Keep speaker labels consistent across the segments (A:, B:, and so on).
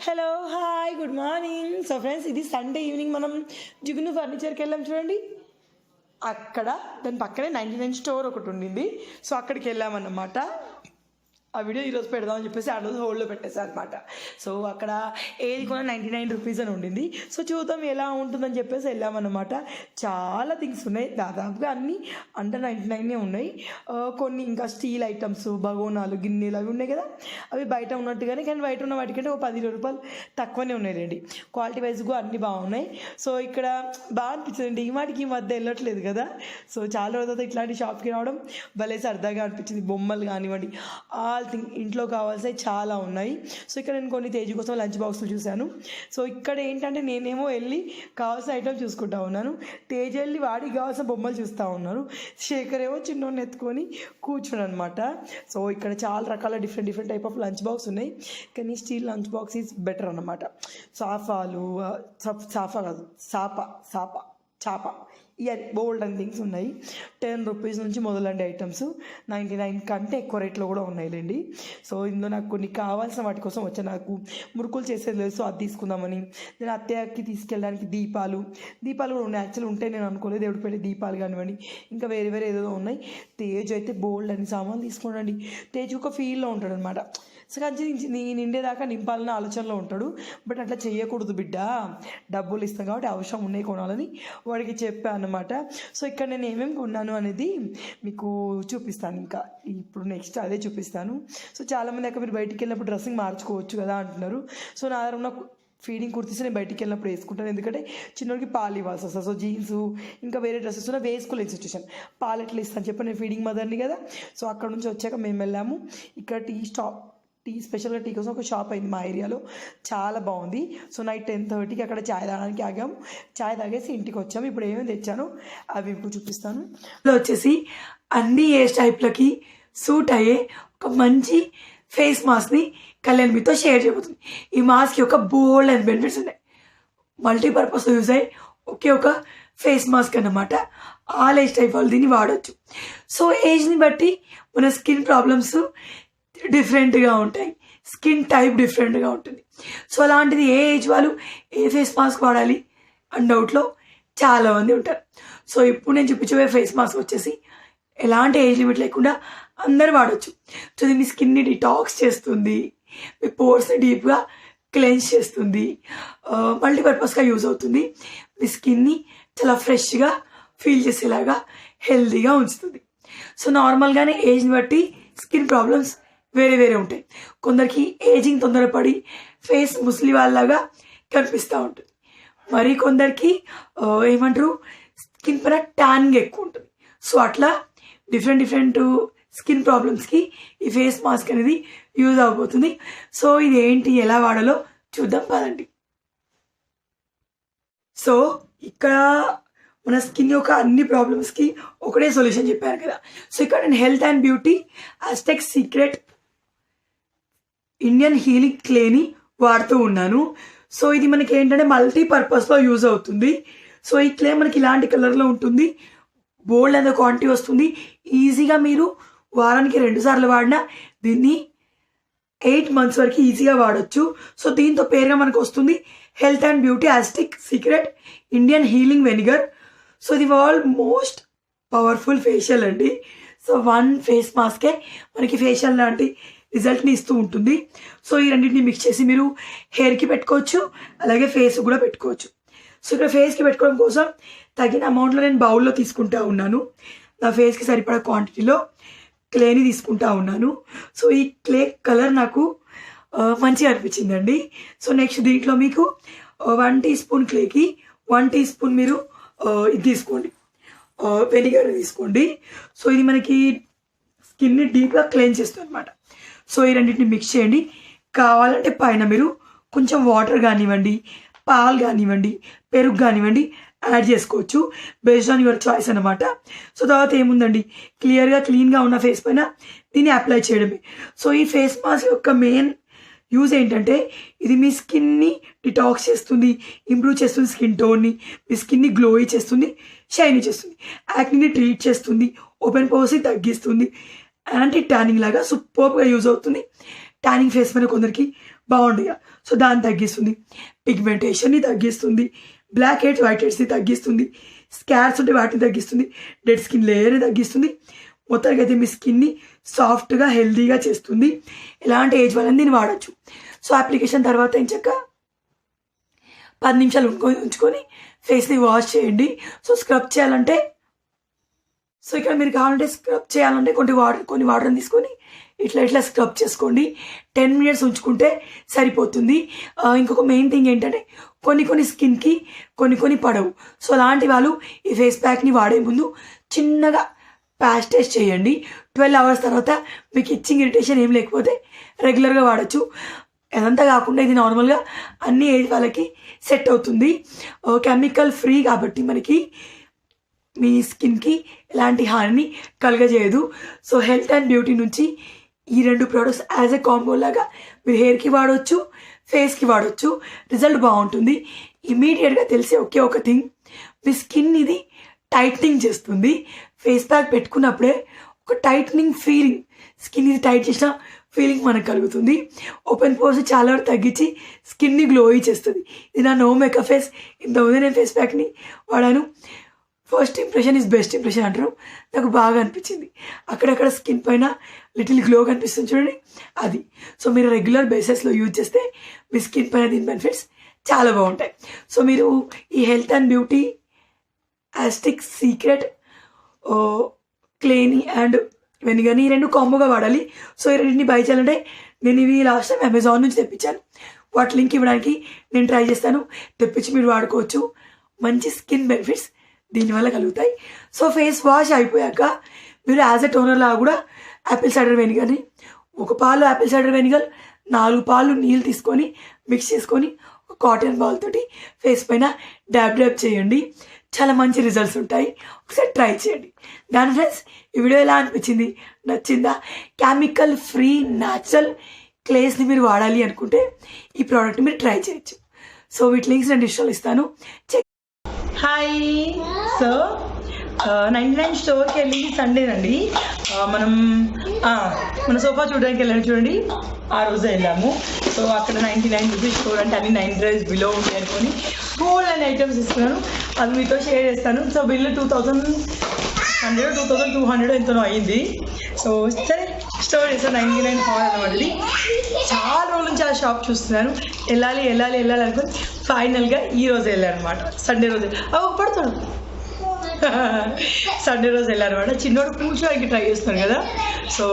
A: Hello hi good morning. So friends, ఇది Sunday evening మనం జిగును ఫర్నిచర్కి వెళ్ళాం చూడండి. అక్కడ దాని పక్కనే 99 స్టోర్ ఒకటి ఉండింది. సో అక్కడికి వెళ్ళామన్నమాట. ఆ వీడియో ఈరోజు పెడదామని చెప్పేసి ఆ రోజు హోల్డ్లో పెట్టేసాను అనమాట. సో అక్కడ ఏది కూడా 99 రూపీస్ అని ఉండింది. సో చూద్దాం ఎలా ఉంటుందని చెప్పేసి వెళ్ళామన్నమాట. చాలా థింగ్స్ ఉన్నాయి, దాదాపుగా అన్నీ అండర్ 99 ఉన్నాయి. కొన్ని ఇంకా స్టీల్ ఐటమ్స్, బగోనాలు, గిన్నెలు అవి ఉన్నాయి కదా, అవి బయట ఉన్నట్టుగానే, కానీ బయట ఉన్న వాటికంటే ఒక 10 రూపాయలు తక్కువనే ఉన్నాయండి. క్వాలిటీ వైజ్గా అన్నీ బాగున్నాయి. సో ఇక్కడ బాగా అనిపించింది. ఈ మాటికి ఈ మధ్య వెళ్ళట్లేదు కదా, సో చాలా రోజులతో ఇట్లాంటి షాప్కి రావడం భలే సరదాగా అనిపించింది. బొమ్మలు కానివ్వండి, ఇంట్లో కావాల్సినవి చాలా ఉన్నాయి. సో ఇక్కడ నేను కొన్ని తేజు కోసం లంచ్ బాక్సులు చూశాను. సో ఇక్కడ ఏంటంటే నేనేమో వెళ్ళి కావాల్సిన ఐటమ్ చూసుకుంటా ఉన్నాను, తేజ వెళ్ళి వాడికి కావాల్సిన బొమ్మలు చూస్తూ ఉన్నాను, శేఖర్ ఏమో చిన్నోడిని ఎత్తుకొని కూర్చున్నాను అనమాట. సో ఇక్కడ చాలా రకాల different type of lunch box ఉన్నాయి, కానీ steel lunch box is better అన్నమాట. సాఫా కాదు, చాప ఇవన్నీ బోల్డ్ అండ్ థింగ్స్ ఉన్నాయి. 10 రూపీస్ నుంచి మొదలండి ఐటమ్స్. 99 కంటే ఎక్కువ రేట్లో కూడా ఉన్నాయిలేండి. సో ఇందులో నాకు కొన్ని కావాల్సిన వాటి కోసం వచ్చా. నాకు మురుకులు చేసేది లేదు, సో అది తీసుకుందామని. నేను అత్తయ్యకి తీసుకెళ్ళడానికి దీపాలు కూడా ఉన్నాయి. యాక్చువల్లీ ఉంటే నేను అనుకోలేదు, దేవుడు పెట్టి దీపాలు కానివ్వండి, ఇంకా వేరే ఏదో ఉన్నాయి. తేజ్ అయితే బోల్డ్ అని సామాన్లు తీసుకోండి. తేజ్ ఒక ఫీల్లో ఉంటాడు అనమాట. సో కంచి నిండేదాకా నింపాలన్న ఆలోచనలో ఉంటాడు. బట్ అట్లా చేయకూడదు బిడ్డ, డబ్బులు ఇస్తాం కాబట్టి అవసరం ఉన్నాయి కొనాలని వాడికి చెప్పాను అనమాట. సో ఇక్కడ నేను ఏమేమి కొన్నాను అనేది మీకు చూపిస్తాను. ఇంకా ఇప్పుడు నెక్స్ట్ అదే చూపిస్తాను. సో చాలామంది అక్కడ మీరు బయటికి వెళ్ళినప్పుడు డ్రెస్సింగ్ మార్చుకోవచ్చు కదా అంటున్నారు. సో నా దగ్గర ఉన్న ఫీడింగ్ కుర్తీస్ నేను బయటికి వెళ్ళినప్పుడు వేసుకుంటాను, ఎందుకంటే చిన్నోడికి పాలు ఇవ్వాల్సి వస్తుంది. సో జీన్స్ ఇంకా వేరే డ్రెస్సెస్ కూడా వేసుకోలేని సిచ్యువేషన్. పాలు ఎట్లా ఇస్తాను చెప్పి, నేను ఫీడింగ్ మదర్ని కదా. సో అక్కడ నుంచి వచ్చాక మేము వెళ్ళాము. ఇక్కడ స్పెషల్గా టీ కోసం ఒక షాప్ అయింది మా ఏరియాలో, చాలా బాగుంది. సో నైట్ 10:30కి అక్కడ ఛాయ్ తాగడానికి ఆగాము. ఛాయ్ తాగేసి ఇంటికి వచ్చాము. ఇప్పుడు ఏమేమి తెచ్చాను అవి ఇప్పుడు చూపిస్తాను. ఇలా వచ్చేసి అన్ని ఏజ్ టైప్లకి సూట్ అయ్యే ఒక మంచి ఫేస్ మాస్క్ని కళ్యాణ్ మీతో షేర్ చేయబోతుంది. ఈ మాస్క్ యొక్క బోల్డ్ అండ్ బెనిఫిట్స్ ఉన్నాయి. మల్టీపర్పస్ యూజ్ అయ్యి ఒకే ఒక ఫేస్ మాస్క్ అన్నమాట. ఆల్ ఏజ్ టైప్ వాళ్ళు దీన్ని వాడచ్చు. సో ఏజ్ని బట్టి మన స్కిన్ ప్రాబ్లమ్స్ డిఫరెంట్గా ఉంటాయి, స్కిన్ టైప్ డిఫరెంట్గా ఉంటుంది. సో అలాంటిది ఏ ఏజ్ వాళ్ళు ఏ ఫేస్ మాస్క్ వాడాలి అని డౌట్లో చాలామంది ఉంటారు. సో ఇప్పుడు నేను చూపించే ఫేస్ మాస్క్ వచ్చేసి ఎలాంటి ఏజ్ లిమిట్ లేకుండా అందరు వాడచ్చు. సో దీన్ని స్కిన్ని డిటాక్స్ చేస్తుంది, మీ పోర్స్ని డీప్గా క్లెన్స్ చేస్తుంది, మల్టీపర్పస్గా యూజ్ అవుతుంది. మీ స్కిన్ని చాలా ఫ్రెష్గా ఫీల్ చేసేలాగా హెల్తీగా ఉంచుతుంది. సో నార్మల్గానే ఏజ్ని బట్టి స్కిన్ ప్రాబ్లమ్స్ వేరే ఉంటాయి. కొందరికి ఏజింగ్ తొందరపడి ఫేస్ ముసలి వాళ్ళలాగా కనిపిస్తూ ఉంటుంది. మరి కొందరికి ఏమంటారు, స్కిన్ పైన ట్యానింగ్ ఎక్కువ ఉంటుంది. సో అట్లా డిఫరెంట్ స్కిన్ ప్రాబ్లమ్స్కి ఈ ఫేస్ మాస్క్ అనేది యూజ్ అవబోతుంది. సో ఇది ఏంటి, ఎలా వాడాలో చూద్దాం పదండి. సో ఇక్కడ మన స్కిన్ యొక్క అన్ని ప్రాబ్లమ్స్కి ఒకటే సొల్యూషన్ చెప్పాను కదా. సో ఇక్కడ నేను health and beauty Aztec secret Indian healing క్లేని వాడుతూ ఉన్నాను. సో ఇది మనకి ఏంటంటే మల్టీపర్పస్లో యూజ్ అవుతుంది. సో ఈ క్లే మనకి ఇలాంటి కలర్లో ఉంటుంది, బోల్డ్ అంత క్వాంటిటీ వస్తుంది. ఈజీగా మీరు వారానికి 2 సార్లు వాడినా దీన్ని 8 months వరకు ఈజీగా వాడచ్చు. సో దీంతో పేరుగా మనకు వస్తుంది health and beauty Aztec secret Indian healing vinegar. So ఇది వరల్డ్ మోస్ట్ పవర్ఫుల్ ఫేషియల్ అండి. సో 1 ఫేస్ మాస్కే మనకి ఫేషియల్ లాంటి రిజల్ట్ని ఇస్తూ ఉంటుంది. సో ఈ రెండింటిని మిక్స్ చేసి మీరు హెయిర్కి పెట్టుకోవచ్చు, అలాగే ఫేస్ కూడా పెట్టుకోవచ్చు. సో ఇక్కడ ఫేస్కి పెట్టుకోవడం కోసం తగిన అమౌంట్లో నేను బౌల్లో తీసుకుంటా ఉన్నాను. నా ఫేస్కి సరిపడా క్వాంటిటీలో క్లేని తీసుకుంటా ఉన్నాను. సో ఈ క్లే కలర్ నాకు మంచిగా అనిపించిందండి. సో నెక్స్ట్ దీంట్లో మీకు 1 teaspoon క్లేకి 1 teaspoon మీరు ఇది తీసుకోండి, వెనిగర్ తీసుకోండి. సో ఇది మనకి స్కిన్ని డీప్గా క్లెన్స్ చేస్తుంది అనమాట. సో ఈ రెండింటిని మిక్స్ చేయండి. కావాలంటే పైన మీరు కొంచెం వాటర్ కానివ్వండి, పాలు కానివ్వండి, పెరుగు కానివ్వండి యాడ్ చేసుకోవచ్చు, బేస్డ్ ఆన్ యువర్ చాయిస్ అనమాట. సో తర్వాత ఏముందండి, క్లీన్గా ఉన్న ఫేస్ పైన దీన్ని అప్లై చేయడమే. సో ఈ ఫేస్ మాస్క్ యొక్క మెయిన్ యూజ్ ఏంటంటే ఇది మీ స్కిన్ని డిటాక్స్ చేస్తుంది, ఇంప్రూవ్ చేస్తుంది స్కిన్ టోన్ని, మీ స్కిన్ని గ్లోయి చేస్తుంది, షైనీ చేస్తుంది, యాక్నీని ట్రీట్ చేస్తుంది, ఓపెన్ పోర్స్ని తగ్గిస్తుంది, యాంటీ ట్యానింగ్ లాగా సూపర్గా యూజ్ అవుతుంది. ట్యానింగ్ ఫేస్ పైన కొందరికి బాగుండగా. సో దాన్ని తగ్గిస్తుంది, పిగ్మెంటేషన్ని తగ్గిస్తుంది, బ్లాక్ హెడ్స్ వైట్ హెడ్స్ని తగ్గిస్తుంది, స్కార్స్ ఉంటే వాటిని తగ్గిస్తుంది, డెడ్ స్కిన్ లేయర్ని తగ్గిస్తుంది. మొత్తానికి అయితే మీ స్కిన్ని సాఫ్ట్గా హెల్తీగా చేస్తుంది. ఎలాంటి ఏజ్ వాళ్ళని దీన్ని వాడచ్చు. సో అప్లికేషన్ తర్వాత ఇంచక్క 10 నిమిషాలు ఉంచుకొని ఫేస్ని వాష్ చేయండి. సో స్క్రబ్ చేయాలంటే, సో ఇక్కడ మీరు కావాలంటే స్క్రబ్ చేయాలంటే కొన్ని వాటర్ని తీసుకొని ఇట్లా స్క్రబ్ చేసుకోండి. 10 మినిట్స్ ఉంచుకుంటే సరిపోతుంది. ఇంకొక మెయిన్ థింగ్ ఏంటంటే కొన్ని స్కిన్కి కొన్ని పడవు. సో అలాంటి వాళ్ళు ఈ ఫేస్ ప్యాక్ని వాడే ముందు చిన్నగా ప్యాచ్ టెస్ట్ చేయండి. 12 అవర్స్ తర్వాత మీకు ఇచ్చింగ్ ఇరిటేషన్ ఏం లేకపోతే రెగ్యులర్గా వాడచ్చు. అదంతా కాకుండా ఇది నార్మల్గా అన్ని ఏజ్ వాళ్ళకి సెట్ అవుతుంది. కెమికల్ ఫ్రీ కాబట్టి మనకి మీ స్కిన్కి ఎలాంటి హానిని కలగజేయదు. సో హెల్త్ అండ్ బ్యూటీ నుంచి ఈ 2 ప్రోడక్ట్స్ యాజ్ ఎ కాంబో లాగా మీరు హెయిర్కి వాడవచ్చు, ఫేస్కి వాడవచ్చు. రిజల్ట్ బాగుంటుంది. ఇమీడియట్గా తెలిసే ఒకే ఒక థింగ్, మీ స్కిన్ ఇది టైట్నింగ్ చేస్తుంది. ఫేస్ ప్యాక్ పెట్టుకున్నప్పుడే ఒక టైట్నింగ్ ఫీలింగ్, స్కిన్ ఇది టైట్ చేసిన ఫీలింగ్ మనకు కలుగుతుంది. ఓపెన్ పోర్స్ చాలా వరకు తగ్గించి స్కిన్ని గ్లోయి చేస్తుంది. ఇది నా నో మేకప్ ఫేస్. ఇంతకుముందు నేను ఫేస్ ప్యాక్ని వాడాను. First impression is best impression అంటారు. నాకు బాగా అనిపించింది. అక్కడక్కడ స్కిన్ పైన లిటిల్ గ్లో కనిపిస్తుంది చూడండి, అది. సో మీరు రెగ్యులర్ బేసిస్లో యూజ్ చేస్తే మీ స్కిన్ పైన దీని బెనిఫిట్స్ చాలా బాగుంటాయి. సో మీరు ఈ health and beauty Aztec secret క్లేని అండ్ వెనిగర్ని ఈ 2 కాంబోగా వాడాలి. సో ఈ 2ని బై చేయాలంటే నేను ఇవి లాస్ట్ టైం అమెజాన్ నుంచి తెప్పించాను. వాటి లింక్ ఇవ్వడానికి నేను ట్రై చేస్తాను. తెప్పించి మీరు వాడుకోవచ్చు. మంచి స్కిన్ బెనిఫిట్స్ దీనివల్ల కలుగుతాయి. సో ఫేస్ వాష్ అయిపోయాక మీరు యాజ్ ఎ టోనర్ లాగా కూడా యాపిల్ సైడర్ వెనిగర్ని, 1 పాలు యాపిల్ సైడర్ వెనిగర్, 4 పాలు నీళ్ళు తీసుకొని మిక్స్ చేసుకొని ఒక కాటన్ బాల్ తోటి ఫేస్ పైన డ్యాబ్ చేయండి. చాలా మంచి రిజల్ట్స్ ఉంటాయి. ఒకసారి ట్రై చేయండి. దాని ఫ్రెండ్స్, ఈ వీడియో ఎలా అనిపించింది? నచ్చిందా? కెమికల్ ఫ్రీ న్యాచురల్ క్లేస్ని మీరు వాడాలి అనుకుంటే ఈ ప్రోడక్ట్ని మీరు ట్రై చేయొచ్చు. సో వీటి లింక్స్ నేను డిస్క్రిప్షన్లో ఇస్తాను. హాయ్. సో 99 స్టోర్కి వెళ్ళి సండేనండి మన సోఫా చూడడానికి వెళ్ళాను చూడండి, ఆ రోజు వెళ్ళాము. సో అక్కడ 99 రూపీస్ స్టోర్ అంటే అన్ని 9 ప్రైస్ బిలో ఉంటాయి అనుకొని గోల్డ్ అండ్ ఐటమ్స్ ఇస్తున్నాను. అది మీతో షేర్ చేస్తాను. సో బిల్లు 2100 2200 ఎంతనో అయ్యింది. సో సరే స్టోర్ చేస్తాను. 99 హాల్ అనమాట. ఇది చాలా రోజుల నుంచి ఆ షాప్ చూస్తున్నాను, వెళ్ళాలి అనుకుని ఫైనల్గా ఈ రోజు వెళ్ళాను అనమాట. సండే రోజు పడతాడు సండే రోజు వెళ్ళారనమాట. చిన్నోడు కూర్చోడానికి ట్రై చేస్తున్నాడు కదా, సో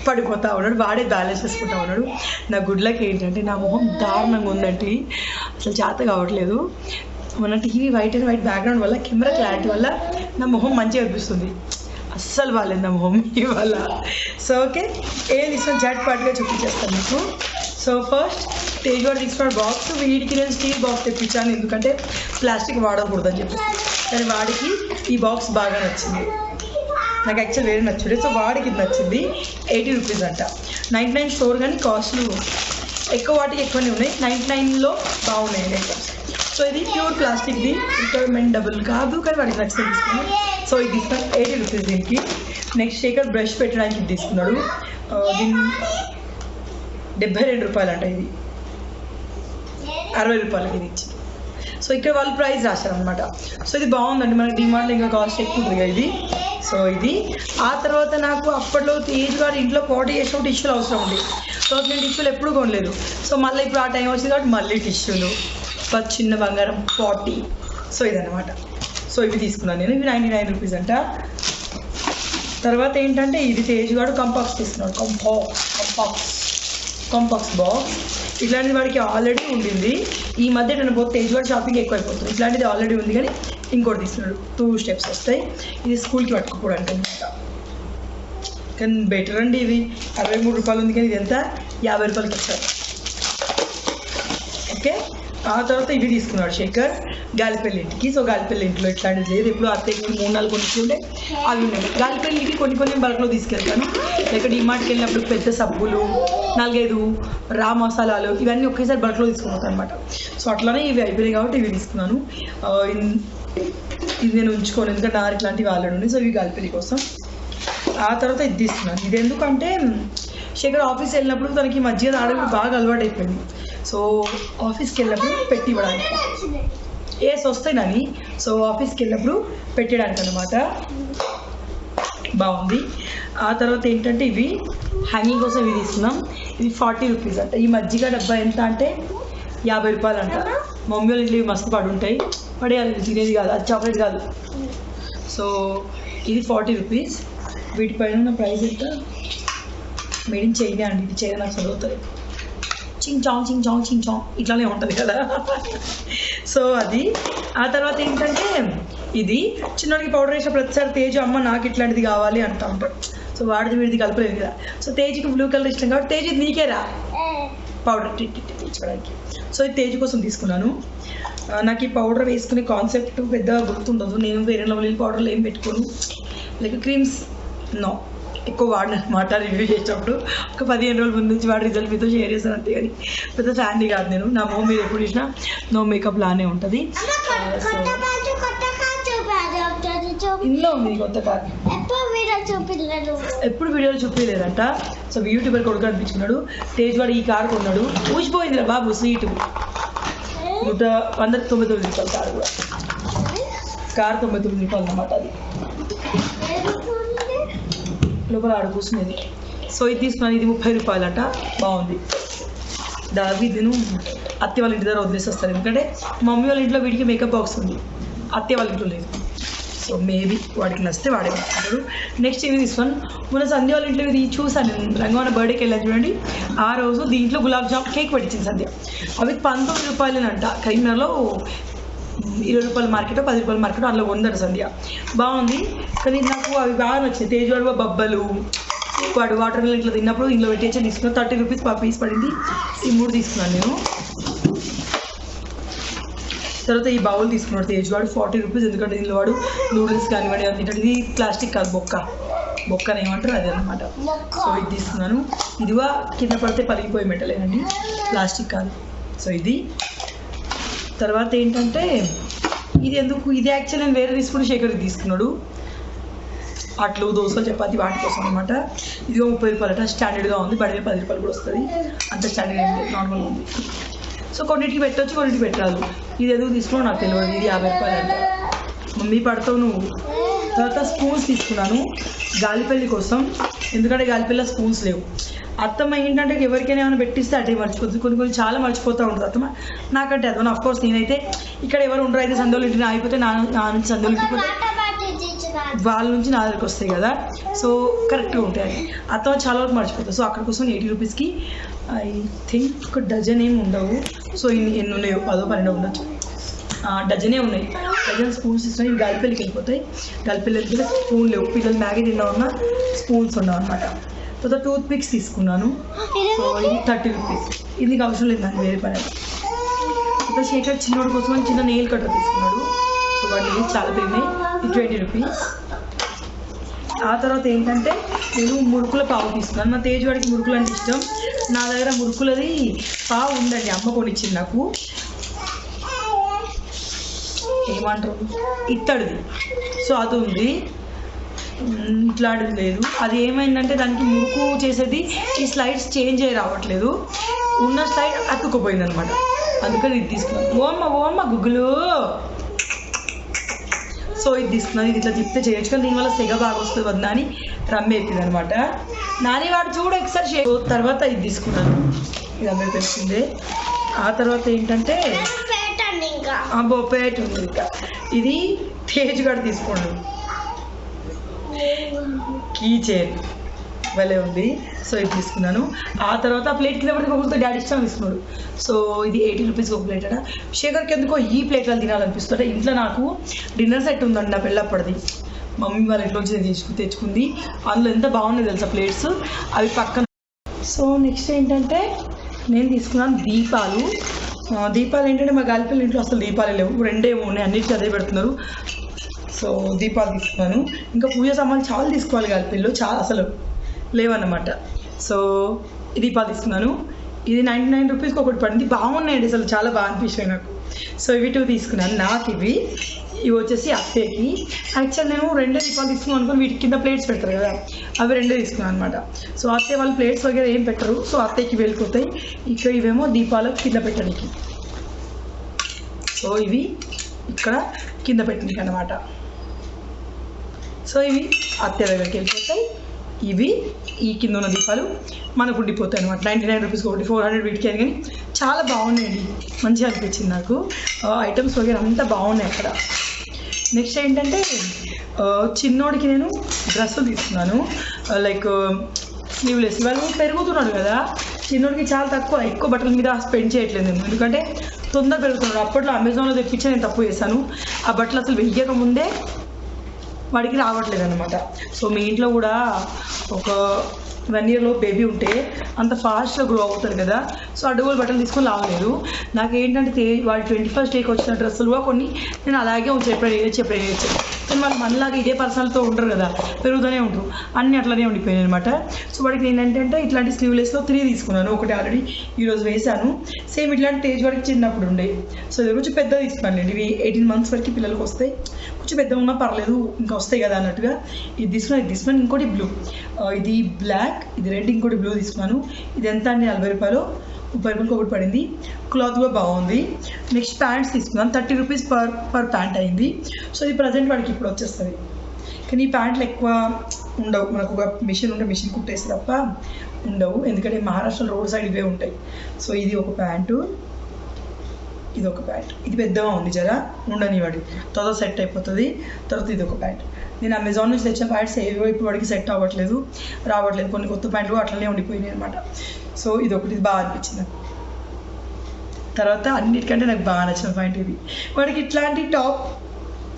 A: పడిపోతా ఉన్నాడు. వాడే బ్యాలెన్స్ చేసుకుంటా ఉన్నాడు. నా గుడ్ లక్ ఏంటంటే నా మొహం దారుణంగా ఉందంటే అసలు చేత కావట్లేదు. మన TV white and white background వల్ల, కెమెరా క్లారిటీ వల్ల నా మొహం మంచిగా అనిపిస్తుంది. అస్సలు బాగాలేదు నా మొహం ఇవాళ. సో ఓకే, ఏం తీసుకొని చాట్ పాటుగా చూపించేస్తాను మీకు. సో ఫస్ట్ తేజ్ వాడు తీసుకున్న బాక్స్, వీడికి నేను స్టీల్ బాక్స్ తెప్పించాను ఎందుకంటే ప్లాస్టిక్ వాడకూడదని చెప్పి. కానీ వాడికి ఈ బాక్స్ బాగా నచ్చింది. నాకు యాక్చువల్ వేరే నచ్చుడే. సో వాడికి ఇది నచ్చింది. 80 రూపీస్ అంట. 99 స్టోర్ కానీ కాస్ట్లు ఎక్కువ, వాటికి ఎక్కువనే ఉన్నాయి. 99లో బాగున్నాయి ఐటమ్స్. సో ఇది ప్యూర్ ప్లాస్టిక్ది, రిక్వైర్మెంట్ డబుల్ కాదు, కానీ వాడికి నచ్చితే తీసుకున్నాను. సో ఇది తీసుకున్నాను 80 రూపీస్ దీనికి. నెక్స్ట్ శేఖర్ బ్రష్ పెట్టడానికి ఇది తీసుకున్నాడు. దీని 72 రూపాయలు అంట. ఇది 60 రూపాయలకి ఇది ఇచ్చి. సో ఇక్కడ వాళ్ళు ప్రైస్ రాశారనమాట. సో ఇది బాగుందండి. మనకి డిమాండ్లో ఇంకా కాస్ట్ ఎక్కువ ఉంటుంది ఇది. సో ఇది ఆ తర్వాత నాకు అప్పట్లో తేజ్ గారు ఇంట్లో పోటీ చేసినప్పుడు టిష్యూలు అవసరం ఉంది. సో నేను టిష్యూలు ఎప్పుడు కొనలేదు. సో మళ్ళీ ఇప్పుడు ఆ టైం వచ్చింది కాబట్టి మళ్ళీ టిష్యూలు, చిన్న బంగారం 40. సో ఇదన్నమాట. సో ఇవి తీసుకున్నాను నేను. ఇవి 99 రూపీస్ అంట. తర్వాత ఏంటంటే ఇది తేజ్ గారు కంపాక్స్ తీసుకున్నాడు. Compacts box. ఇట్లాంటిది వాడికి ఆల్రెడీ ఉండింది. ఈ మధ్య నేను పోతే తేజ్ గారు షాపింగ్ ఎక్కువ అయిపోతుంది. ఇట్లాంటిది ఆల్రెడీ ఉంది కానీ ఇంకోటి తీసుకున్నాడు. 2 స్టెప్స్ వస్తాయి. ఇది స్కూల్కి పట్టుకోవడానికి అనమాట. కానీ బెటర్ అండి. ఇది 63 రూపాయలు ఉంది కానీ ఇది ఎంత 50 రూపాయలకి వస్తారు. ఓకే. ఆ తర్వాత ఇవి తీసుకున్నాడు శేఖర్ గాలిపల్లి ఇంటికి. సో గాలిపల్లి ఇంట్లో ఇట్లాంటిది లేదు. ఎప్పుడు అత్తయ్యకి 3-4 కొనుక్కుంటే అవి ఉన్నాయి. గాలిపల్లికి కొన్ని బల్క్లో తీసుకెళ్తాను. లేక డిమార్ట్కి వెళ్ళినప్పుడు పెద్ద సబ్బులు, 4-5 రా మసాలాలు ఇవన్నీ ఒకేసారి బల్క్లో తీసుకున్నాను అనమాట. సో అట్లానే ఇవి అయిపోయాయి కాబట్టి ఇవి తీసుకున్నాను. ఇది నేను ఉంచుకోను ఎందుకంటే ఇట్లాంటివి ఆల్రెడీ ఉన్నాయి. సో ఇవి గాలిపల్లి కోసం. ఆ తర్వాత ఇది తీసుకున్నాను. ఇది ఎందుకంటే శేఖర్ ఆఫీస్కి వెళ్ళినప్పుడు తనకి మజ్జిగ తాగడం బాగా అలవాటు అయిపోయింది. సో ఆఫీస్కి వెళ్ళినప్పుడు పెట్టి ఇవ్వడానికి వస్తాయి నాని. సో ఆఫీస్కి వెళ్ళినప్పుడు పెట్టడానికి అనమాట. బాగుంది. ఆ తర్వాత ఏంటంటే ఇవి హ్యాంగింగ్ కోసం ఇవి తీసుకున్నాం. ఇవి 40 రూపీస్ అంట. ఈ మజ్జిగ డబ్బా ఎంత అంటే 50 రూపాయలు అంట. మమ్మీ వాళ్ళు ఇంట్లో ఇవి మస్తు పడుంటాయి, పడేయాలి, తినేది కాదు, అది చాక్లెట్ కాదు. సో ఇది 40 రూపీస్. వీటిపైన ఉన్న ప్రైస్ ఎంత? మేడ్ ఇన్ చైనా అండి. ఇది చైనా నాకు చదువుతుంది. చింగ్ చాంగ్ ఇట్లానే ఉంటుంది కదా. సో అది. ఆ తర్వాత ఏంటంటే ఇది చిన్నోడికి పౌడర్ వేసిన ప్రతిసారి తేజు అమ్మ నాకు ఇట్లాంటిది కావాలి అంటూ ఉంటాడు. సో వాడిది వీడిది కలపలేదు కదా. సో తేజుకి బ్లూ కలర్ ఇష్టం కాబట్టి తేజు నీకేరా పౌడర్ తీసుకోవడానికి. సో ఇది తేజు కోసం తీసుకున్నాను. నాకు ఈ పౌడర్ వేసుకునే కాన్సెప్ట్ పెద్దగా గుర్తుండదు. నేను వేరే లెవెల్ పౌడర్లు ఏం పెట్టుకోను. లైక్ క్రీమ్స్ నో ఎక్కువ వాడిన అనమాట. రివ్యూ చేసేటప్పుడు ఒక 15 రోజుల ముందు నుంచి వాడి రిజల్ట్ మీతో షేర్ చేస్తాను అంతే. కానీ పెద్ద ఫ్యామిలీ కాదు నేను. నా మొహం మీరు ఎప్పుడు చూసినా నో మేకప్ లానే ఉంటుంది. ఇందులో ఉంది కొత్త కార్. ఎప్పుడు వీడియోలు చూపించలేదంట. సో యూట్యూబర్ కొడుకు అనిపించుకున్నాడు. తేజ్ వాడు ఈ కార్ కొన్నాడు. ఊసిపోయిందిరా బాబు సీటు. 199 రూపాయలు కారు కూడా. కార్ 99 రూపాయలు అన్నమాట. అది లోపల ఆడ కూర్చునేది. సో ఇది తీసుకున్నాను. ఇది 30 రూపాయలు అంట. బాగుంది. దావి దీను అత్తే వాళ్ళ ఇంటి దగ్గర వదిలేసి వస్తారు. ఎందుకంటే మమ్మీ వాళ్ళ ఇంట్లో వీడికి మేకప్ బాక్స్ ఉంది, అత్తే వాళ్ళ ఇంట్లో లేదు. సో మేబీ వాడికి నచ్చితే వాడే ఉంటాడు. నెక్స్ట్ ఇవి తీసుకున్నాను. మొన్న సంధ్య వాళ్ళ ఇంట్లో ఇది చూసాను నేను. రంగవన్న బర్త్డేకి వెళ్ళాను చూడండి. ఆ రోజు దీంట్లో గులాబ్ జామ్ కేక్ పెట్టించింది సంధ్య. అవి 19 రూపాయలేనంట. కరీంనగర్లో 20 రూపాయల మార్కెట్, 10 రూపాయల మార్కెట్ అట్లా కొందరు సంధ్య. బాగుంది. కానీ నాకు అవి బాగా నచ్చింది. తేజవాడు బబ్బలు వాడు వాటర్ మిలన్ ఇట్లా తిన్నప్పుడు ఇంట్లో పెట్టేసి తీసుకున్నాను. 30 రూపీస్ పీస్ పడింది. ఈ 3 తీసుకున్నాను నేను. తర్వాత ఈ బౌల్ తీసుకున్నాడు తేజవాడు 40 రూపీస్. ఎందుకంటే దీనిలో వాడు నూడిల్స్ కానివ్వండి అది తింటాడు. ఇది ప్లాస్టిక్ కాదు, బొక్కని ఏమంటారు అది అనమాట. సో ఇది తీసుకున్నాను. ఇదిగా కింద పడితే పలిగిపోయి మెట్టలేనండి, ప్లాస్టిక్ కాదు. సో ఇది. తర్వాత ఏంటంటే ఇది ఎందుకు, ఇది యాక్చువల్లీ నేను వేరే తీసుకుని శేఖర్కి తీసుకున్నాడు. అట్లు దోశలు చపాతి వాటి కోసం అనమాట. ఇదిగో 30 రూపాయలట. స్టాండర్డ్గా ఉంది. బడిలో 10 రూపాయలు కూడా వస్తుంది. అంత స్టాండర్డ్ ఏం లేదు, నార్మల్గా ఉంది. సో కొన్నిటికి పెట్టవచ్చు, కొన్నిటికి పెట్టరాదు. ఇది ఎందుకు తీసుకున్నావు నాకు తెలియదు. ఇది 50 రూపాయలు అంట. మమ్మీ పడతావు నువ్వు. తర్వాత స్పూన్స్ తీసుకున్నాను గాలిపల్లి కోసం. ఎందుకంటే గాలిపల్లిలో స్పూన్స్ లేవు. అత్తమ్మ ఏంటంటే ఎవరికైనా ఏమైనా పెట్టిస్తే అటే మర్చిపోతుంది. కొన్ని చాలా మర్చిపోతూ ఉంటుంది అత్తమ్మ. నాకంటే అతను అఫ్కోర్స్ నేనైతే ఇక్కడ ఎవరు ఉండరు. అయితే సందోలు ఇంటిని అయిపోతే నా నుంచి సందోలు ఇంటికి వాళ్ళ నుంచి నా దగ్గరికి వస్తాయి కదా. సో కరెక్ట్గా ఉంటాయి. అత్తమ్మ చాలా వరకు మర్చిపోతుంది. సో అక్కడ కోసం 80 రూపీస్కి ఐ థింక్ ఒక డజన్ ఏమి ఉండవు. సో ఎన్ని ఉన్నాయో 10-12 ఉండొచ్చు. డజనే ఉన్నాయి. డజన్ స్పూన్స్ ఇస్తున్నాయి. ఇవి గాలిపల్లికి వెళ్ళిపోతాయి. గాలిపల్లి వెళ్తే స్పూన్ లేవు. పిల్లలు మ్యాగీ తిన్నామన్నా స్పూన్స్ ఉన్నావు అనమాట. తర్వాత టూత్ పిక్స్ తీసుకున్నాను. సో ఇది 30 రూపీస్. ఇది నీకు అవసరం లేదు నాకు వేరే పని. తర్వాత శేఖర్ చిన్నోడి కోసం చిన్న నెయిల్ కట్టర్ తీసుకున్నాడు. సో వాటి చాలా పెరిగినాయి. ఇది 20 రూపీస్. ఆ తర్వాత ఏంటంటే నేను మురుకుల పావు తీసుకున్నాను. మా తేజ్ వాడికి మురుకులు అంటే ఇష్టం. నా దగ్గర మురుకులది పావు ఉందండి, అమ్మ కొనిచ్చింది నాకు. ఏమంటారు ఇత్తడిది. సో అది ఉంది. ఇట్లాంటిది లేదు. అది ఏమైందంటే దానికి మురుకు చేసేది ఈ స్లైడ్స్ చేంజ్ అయ్యి రావట్లేదు. ఉన్న స్లైడ్ అతుక్కుపోయింది అనమాట. అందుకని ఇది తీసుకున్నాను. ఓమ్మ గుగ్గులు. సో ఇది తీసుకున్నాను. ఇది ఇట్లా తిప్పితే చేయొచ్చు, కానీ దీనివల్ల సెగ బాగా వస్తుంది వద్దా అని రమ్మి ఎప్పింది అనమాట. నాని వాడు చూడు ఒకసారి. తర్వాత ఇది తీసుకున్నాను. ఇది అందరికి తెలిసిందే. ఆ తర్వాత ఏంటంటే బొప్పేట ఉంది. ఇంకా ఇది తేజ్ గడు తీసుకున్నాడు. కీ చైన్ భలే ఉంది. సో ఇది తీసుకున్నాను. ఆ తర్వాత ఆ ప్లేట్ కింద పడితే ఒకరితో డాడీ ఇష్టం తీసుకున్నాడు. సో ఇది 80 రూపీస్కి ఒక ప్లేట్ అట. శేఖర్కి ఎందుకో ఈ ప్లేట్లు తినాలనిపిస్తుంటే ఇంట్లో నాకు డిన్నర్ సెట్ ఉందండి నా పెళ్ళప్పటిది. మమ్మీ వాళ్ళ ఇంట్లోంచి నేను తెచ్చుకుంది. అందులో ఎంత బాగున్నాయి తెలుసా ప్లేట్స్. అవి పక్కన. సో నెక్స్ట్ ఏంటంటే నేను తీసుకున్నాను దీపాలు. దీపాలు ఏంటంటే మా గాలిపల్లి ఇంట్లో అసలు దీపాలు లేవు, 2 ఏమో ఉన్నాయి. అన్నిటికీ అదే పెడుతున్నారు. సో దీపాలు తీసుకున్నాను. ఇంకా పూజ సామాన్లు చాలా తీసుకోవాలి గాలిపల్లిలో, చాలా అసలు లేవన్నమాట. సో దీపాలు తీసుకున్నాను. ఇది 99 రూపీస్కి ఒకటి పడింది. బాగున్నాయండి అసలు, చాలా బాగా అనిపించాయి నాకు. సో ఇవి 2 తీసుకున్నాను. నాకు ఇవి ఇవి వచ్చేసి అత్తయ్యకి. యాక్చువల్ నేను 2 దీపాలు తీసుకున్నాను అనుకుని వీటి కింద ప్లేట్స్ పెడతారు కదా, అవి 2 తీసుకున్నాను అనమాట. సో అత్తయ్య వాళ్ళు ప్లేట్స్ వగేర ఏం పెట్టరు, సో అత్తయ్యకి వెళ్ళిపోతాయి. ఇక్కడ ఇవేమో దీపాలు కింద పెట్టడానికి. సో ఇవి ఇక్కడ కింద పెట్టడానికి అనమాట. సో ఇవి అత్తయ్య దగ్గరికి వెళ్ళిపోతాయి. ఇవి ఈ కింద ఉన్న దీపాలు మనకు ఉండిపోతాయి అనమాట. 99 రూపీస్ ఒకటి, 400 వీటికి అని. కానీ చాలా బాగున్నాయండి, మంచిగా అనిపించింది నాకు. ఐటమ్స్ వగేర అంతా బాగున్నాయి అక్కడ. నెక్స్ట్ ఏంటంటే చిన్నోడికి నేను డ్రెస్సులు తీసుకున్నాను, లైక్ స్లీవ్లెస్. వాళ్ళు పెరుగుతున్నాడు కదా, చిన్నోడికి చాలా ఎక్కువ బట్టల మీద స్పెండ్ చేయట్లేదు నేను, ఎందుకంటే తొందర పెరుగుతున్నాడు. అప్పట్లో అమెజాన్లో తెప్పించి నేను తప్పు చేశాను, ఆ బట్టలు అసలు వెయ్యక ముందే వాడికి రావట్లేదు అనమాట. సో మీ ఇంట్లో కూడా ఒక 1 ఇయర్లో బేబీ ఉంటే అంత ఫాస్ట్గా గ్రో అవుతారు కదా, సో అడ్డుగోలు బట్టలు తీసుకొని రావలేదు. నాకు ఏంటంటే వాడు 21st డేకి వచ్చిన డ్రెస్సులు కూడా కొన్ని నేను అలాగే ఎప్పుడైనా వేయచ్చు. కానీ వాళ్ళు మనలాగా ఇదే పర్సనల్తో ఉండరు కదా, పెరుగుతూనే ఉంటారు, అన్నీ అట్లనే ఉండిపోయాయి అనమాట. సో వాడికి నేను ఏంటంటే ఇట్లాంటి స్లీవ్లెస్లో 3 తీసుకున్నాను. ఒకటి ఆల్రెడీ ఈరోజు వేసాను. సేమ్ ఇట్లాంటి తేజ్ వాడికి చిన్నప్పుడు ఉండే. సో ఇది కొంచెం పెద్ద తీసుకున్నాను. ఇవి 18 months వరకు పిల్లలకి వస్తాయి, కొంచెం పెద్దగా ఉన్నా పర్లేదు, ఇంకా వస్తాయి కదా అన్నట్టుగా ఇది తీసుకున్నాను. ఇంకోటి బ్లూ, ఇది బ్లాక్, ఇది రెడ్, ఇంకోటి బ్లూ తీసుకున్నాను. ఇది ఎంత అండి? 40 రూపాయలు, 30 రూపాయలకి ఒకటి పడింది. క్లాత్ కూడా బాగుంది. నెక్స్ట్ ప్యాంట్స్ తీసుకున్నాను, 30 రూపీస్ పర్ ప్యాంట్ అయింది. సో ఇది ప్రజెంట్ వాడికి ఇప్పుడు వచ్చేస్తుంది. కానీ ఈ ప్యాంట్లు ఎక్కువ ఉండవు, మనకు ఒక మిషన్ ఉంటే మిషన్ కుట్టేసి తప్ప ఉండవు, ఎందుకంటే మహారాష్ట్రలో రోడ్ సైడ్ ఇవే ఉంటాయి. సో ఇది ఒక ప్యాంటు, ఇది ఒక ప్యాంట్. ఇది పెద్దగా ఉంది, జరా ఉండనివ్వండి, త్వరగా సెట్ అయిపోతుంది. తర్వాత ఇది ఒక ప్యాంట్. నేను అమెజాన్ నుంచి తెచ్చిన ప్యాంట్స్ ఏవో ఇప్పుడు వాడికి సెట్ రావట్లేదు. కొన్ని కొత్త ప్యాంట్లు అట్లనే ఉండిపోయినాయి అనమాట. సో ఇది ఒకటి బాగా అనిపించింది. తర్వాత అన్నిటికంటే నాకు బాగా నచ్చిన పాయింట్ ఇది, వాడికి ఇట్లాంటి టాప్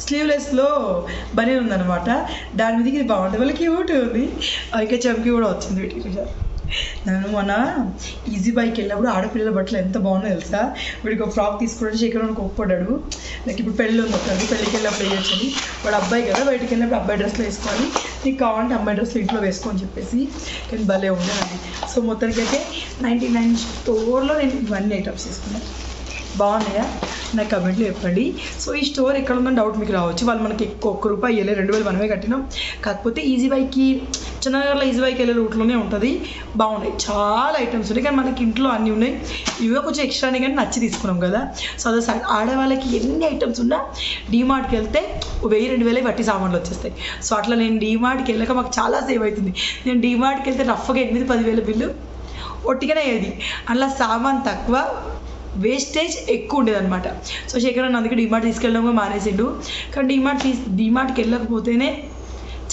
A: స్లీవ్లెస్లో బనీ ఉందన్నమాట. దాని మీదకి ఇది బాగుంటుంది, వాళ్ళకి క్యూట్ ఉంది. ఇంకా చంకి కూడా వచ్చింది వీటికి. నేను మొన్న ఈజీ బైక్ వెళ్ళినప్పుడు ఆడపిల్లల బట్టలు ఎంత బాగుందో తెలుసా. వీడికి ఒక ఫ్రాక్ తీసుకుంటే శేఖరానికి ఒప్పుపడ్డాడు. నాకు ఇప్పుడు పెళ్ళి ఉంది, ఒకటి పెళ్ళికి వెళ్ళినప్పుడు వేయొచ్చని. వాడు అబ్బాయి కదా, బయటికి వెళ్ళినప్పుడు అబ్బాయి డ్రెస్లో వేసుకోవాలి, నీకు కావాలంటే అమ్మాయి డ్రెస్లో ఇంట్లో వేసుకోని చెప్పేసి. కానీ భలే ఉండేది. సో మొత్తానికి అయితే 99 స్టోర్లో నేను ఇవన్నీ ఐటమ్స్ తీసుకున్నాను. బాగున్నాయా? నాకు కమెంట్లో చెప్పండి. సో ఈ స్టోర్ ఎక్కడ ఉందని డౌట్ మీకు రావచ్చు. వాళ్ళు మనకి ఎక్కువ ₹1 ఇవ్వలేదు, 2000 మనమే కట్టినాం. కాకపోతే ఈజీ బైక్కి చిన్నగర్లో ఈజీ బైక్ వెళ్ళే రూట్లోనే ఉంటుంది. బాగున్నాయి, చాలా ఐటమ్స్ ఉన్నాయి, కానీ మనకి ఇంట్లో అన్నీ ఉన్నాయి. ఇవే కొంచెం ఎక్స్ట్రానే కానీ నచ్చి తీసుకున్నాం కదా. సో అదే ఆడవాళ్ళకి ఎన్ని ఐటమ్స్ ఉన్నా డీమార్ట్కి వెళ్తే 1000-2000 బట్టి సామాన్లు వచ్చేస్తాయి. సో అట్లా నేను డీమార్ట్కి వెళ్ళక మాకు చాలా సేవ్ అవుతుంది. నేను డీమార్ట్కి వెళ్తే రఫ్గా 8-10 బిల్లు ఒట్టిగానే అయ్యేది. అలా సామాన్ తక్కువ, వేస్టేజ్ ఎక్కువ ఉండేది అనమాట. సో శేఖర్ అన్న అందుకే డీమార్ట్ తీసుకెళ్ళడం కూడా మానేసిండు. కానీ డీమార్ట్కి వెళ్ళకపోతేనే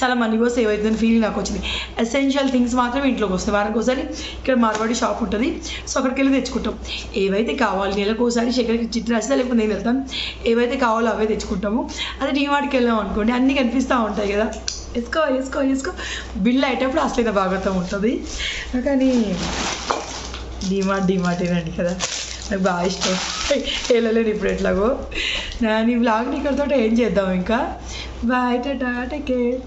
A: చాలా మనీ కూడా సేవ్ అవుతుందని ఫీలింగ్ నాకు వచ్చింది. ఎసెన్షియల్ థింగ్స్ మాత్రమే ఇంట్లోకి వస్తాయి. వారానికి ఒకసారి ఇక్కడ మార్వాడి షాప్ ఉంటుంది, సో అక్కడికి వెళ్ళి తెచ్చుకుంటాం. ఏవైతే కావాలి నెలకు ఒకసారి శేఖర్కి చిట్టి రాసినా లేకపోతే నేను వెళ్తాను, ఏవైతే కావాలో అవే తెచ్చుకుంటాము. అదే డీమార్ట్కి వెళ్ళాం అనుకోండి, అన్నీ కనిపిస్తూ ఉంటాయి కదా, వేసుకో బిల్ అయ్యేటప్పుడు అసలు భాగవతం ఉంటుంది. కానీ డీమార్ట్ ఏనండి కదా, నాకు బాగా ఇష్టం. వెళ్ళలేను ఇప్పుడు ఎట్లాగో. నేను ఈ వ్లాగ్ని ఇక్కడితో ఏం చేద్దాం ఇంకా. Bye, tata, take care.